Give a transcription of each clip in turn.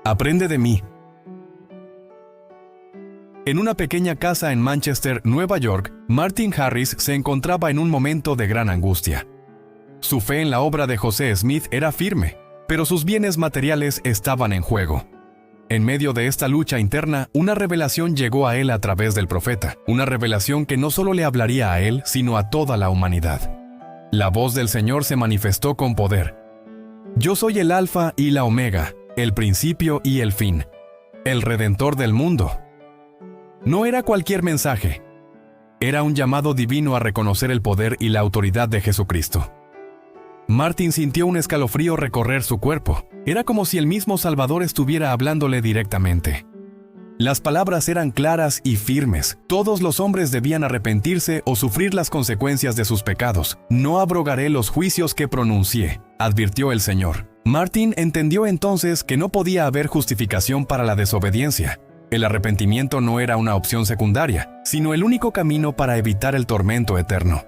Aprende de mí. En una pequeña casa en Manchester, Nueva York, Martin Harris se encontraba en un momento de gran angustia. Su fe en la obra de José Smith era firme, pero sus bienes materiales estaban en juego. En medio de esta lucha interna, una revelación llegó a él a través del profeta, una revelación que no solo le hablaría a él, sino a toda la humanidad. La voz del Señor se manifestó con poder. Yo soy el Alfa y la Omega, el principio y el fin, el Redentor del mundo. No era cualquier mensaje. Era un llamado divino a reconocer el poder y la autoridad de Jesucristo. Martin sintió un escalofrío recorrer su cuerpo. Era como si el mismo Salvador estuviera hablándole directamente. Las palabras eran claras y firmes. Todos los hombres debían arrepentirse o sufrir las consecuencias de sus pecados. No abrogaré los juicios que pronuncié, advirtió el Señor. Martin entendió entonces que no podía haber justificación para la desobediencia. El arrepentimiento no era una opción secundaria, sino el único camino para evitar el tormento eterno.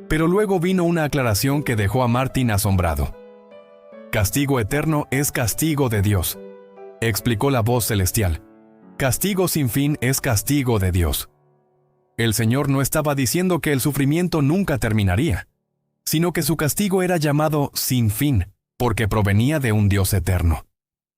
Pero luego vino una aclaración que dejó a Martin asombrado. Castigo eterno es castigo de Dios, explicó la voz celestial. Castigo sin fin es castigo de Dios. El Señor no estaba diciendo que el sufrimiento nunca terminaría, sino que su castigo era llamado sin fin, porque provenía de un Dios eterno.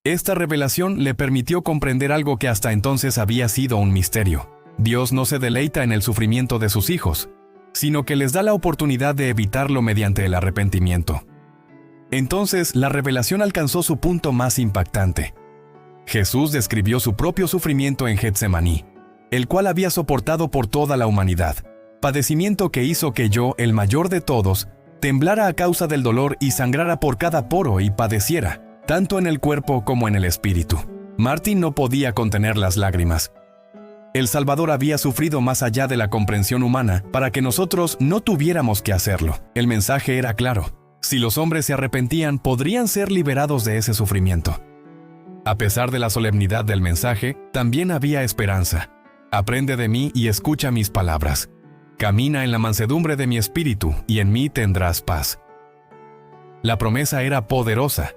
Esta revelación le permitió comprender algo que hasta entonces había sido un misterio. Dios no se deleita en el sufrimiento de sus hijos, sino que les da la oportunidad de evitarlo mediante el arrepentimiento. Entonces, la revelación alcanzó su punto más impactante. Jesús describió su propio sufrimiento en Getsemaní, el cual había soportado por toda la humanidad, padecimiento que hizo que yo, el mayor de todos, temblara a causa del dolor y sangrara por cada poro y padeciera, tanto en el cuerpo como en el espíritu. Martin no podía contener las lágrimas. El Salvador había sufrido más allá de la comprensión humana para que nosotros no tuviéramos que hacerlo. El mensaje era claro. Si los hombres se arrepentían, podrían ser liberados de ese sufrimiento. A pesar de la solemnidad del mensaje, también había esperanza. Aprende de mí y escucha mis palabras. Camina en la mansedumbre de mi espíritu y en mí tendrás paz. La promesa era poderosa.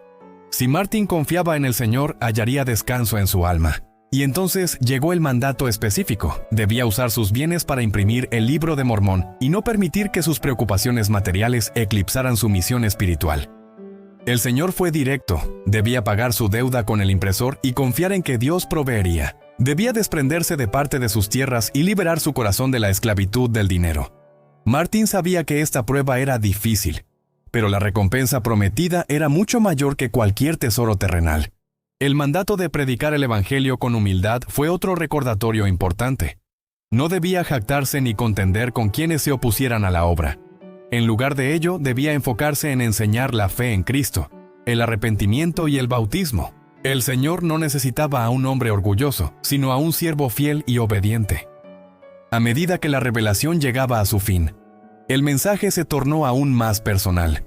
Si Martin confiaba en el Señor, hallaría descanso en su alma. Y entonces llegó el mandato específico. Debía usar sus bienes para imprimir el Libro de Mormón y no permitir que sus preocupaciones materiales eclipsaran su misión espiritual. El Señor fue directo. Debía pagar su deuda con el impresor y confiar en que Dios proveería. Debía desprenderse de parte de sus tierras y liberar su corazón de la esclavitud del dinero. Martin sabía que esta prueba era difícil, pero la recompensa prometida era mucho mayor que cualquier tesoro terrenal. El mandato de predicar el Evangelio con humildad fue otro recordatorio importante. No debía jactarse ni contender con quienes se opusieran a la obra. En lugar de ello, debía enfocarse en enseñar la fe en Cristo, el arrepentimiento y el bautismo. El Señor no necesitaba a un hombre orgulloso, sino a un siervo fiel y obediente. A medida que la revelación llegaba a su fin, el mensaje se tornó aún más personal.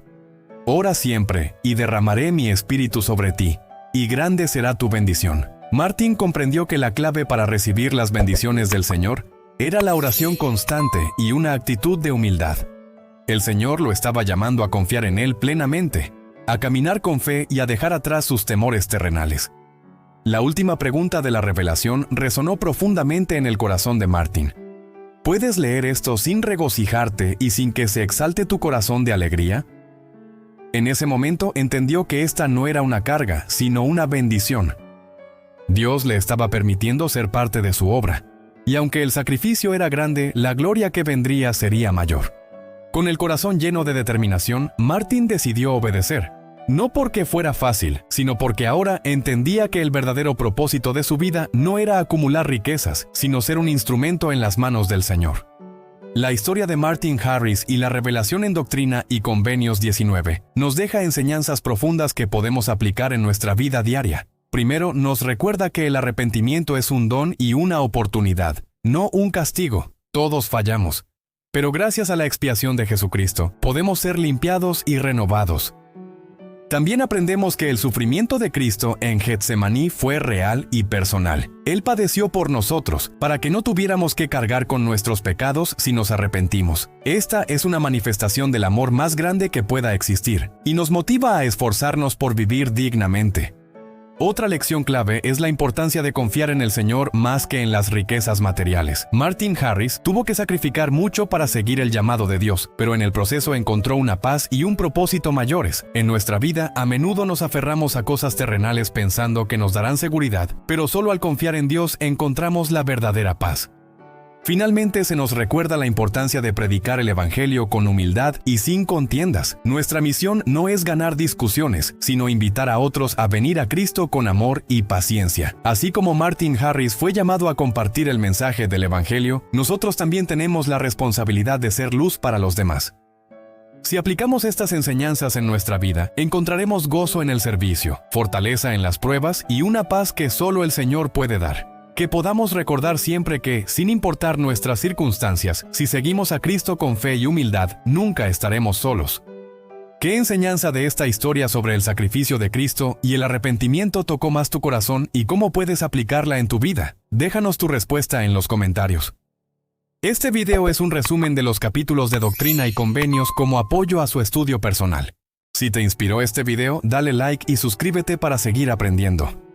Ora siempre, y derramaré mi espíritu sobre ti, y grande será tu bendición. Martin comprendió que la clave para recibir las bendiciones del Señor era la oración constante y una actitud de humildad. El Señor lo estaba llamando a confiar en Él plenamente, a caminar con fe y a dejar atrás sus temores terrenales. La última pregunta de la revelación resonó profundamente en el corazón de Martin. ¿Puedes leer esto sin regocijarte y sin que se exalte tu corazón de alegría? En ese momento entendió que esta no era una carga, sino una bendición. Dios le estaba permitiendo ser parte de su obra, y aunque el sacrificio era grande, la gloria que vendría sería mayor. Con el corazón lleno de determinación, Martin decidió obedecer, no porque fuera fácil, sino porque ahora entendía que el verdadero propósito de su vida no era acumular riquezas, sino ser un instrumento en las manos del Señor. La historia de Martin Harris y la revelación en Doctrina y Convenios 19 nos deja enseñanzas profundas que podemos aplicar en nuestra vida diaria. Primero, nos recuerda que el arrepentimiento es un don y una oportunidad, no un castigo. Todos fallamos, pero gracias a la expiación de Jesucristo, podemos ser limpiados y renovados. También aprendemos que el sufrimiento de Cristo en Getsemaní fue real y personal. Él padeció por nosotros, para que no tuviéramos que cargar con nuestros pecados si nos arrepentimos. Esta es una manifestación del amor más grande que pueda existir, y nos motiva a esforzarnos por vivir dignamente. Otra lección clave es la importancia de confiar en el Señor más que en las riquezas materiales. Martin Harris tuvo que sacrificar mucho para seguir el llamado de Dios, pero en el proceso encontró una paz y un propósito mayores. En nuestra vida, a menudo nos aferramos a cosas terrenales pensando que nos darán seguridad, pero solo al confiar en Dios encontramos la verdadera paz. Finalmente se nos recuerda la importancia de predicar el Evangelio con humildad y sin contiendas. Nuestra misión no es ganar discusiones, sino invitar a otros a venir a Cristo con amor y paciencia. Así como Martin Harris fue llamado a compartir el mensaje del Evangelio, nosotros también tenemos la responsabilidad de ser luz para los demás. Si aplicamos estas enseñanzas en nuestra vida, encontraremos gozo en el servicio, fortaleza en las pruebas y una paz que solo el Señor puede dar. Que podamos recordar siempre que, sin importar nuestras circunstancias, si seguimos a Cristo con fe y humildad, nunca estaremos solos. ¿Qué enseñanza de esta historia sobre el sacrificio de Cristo y el arrepentimiento tocó más tu corazón y cómo puedes aplicarla en tu vida? Déjanos tu respuesta en los comentarios. Este video es un resumen de los capítulos de Doctrina y Convenios como apoyo a su estudio personal. Si te inspiró este video, dale like y suscríbete para seguir aprendiendo.